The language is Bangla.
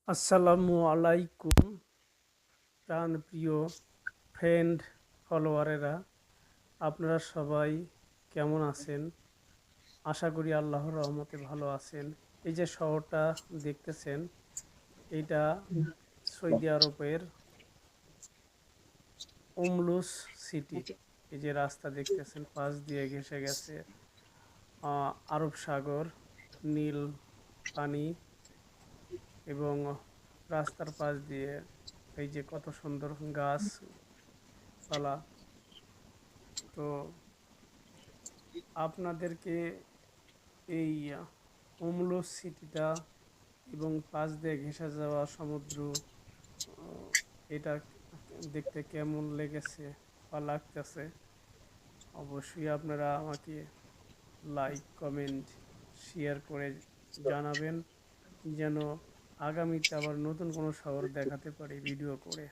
আসসালামু আলাইকুম প্রাণপ্রিয় ফ্রেন্ড ফলোয়ারেরা, আপনারা সবাই কেমন আছেন? আশা করি আল্লাহর রহমতে ভালো আছেন। এই যে শহরটা দেখতেছেন, এইটা সৌদি আরবের উমলুস সিটি। এই যে রাস্তা দেখতেছেন, পাশ দিয়ে ঘেঁষে গেছে আরব সাগর, নীল পানি, এবং রাস্তার পাশ দিয়ে এই যে কত সুন্দর গাছপালা। তো আপনাদেরকে এই ওমলুস সিটিটা এবং পাশ দিয়ে ঘেঁষে যাওয়া সমুদ্র, এটা দেখতে কেমন লেগেছে বা লাগতেছে, অবশ্যই আপনারা আমাকে লাইক, কমেন্ট, শেয়ার করে জানাবেন, যেন আগামীতে আবার নতুন কোনো শহর দেখাতে পারি ভিডিও করে।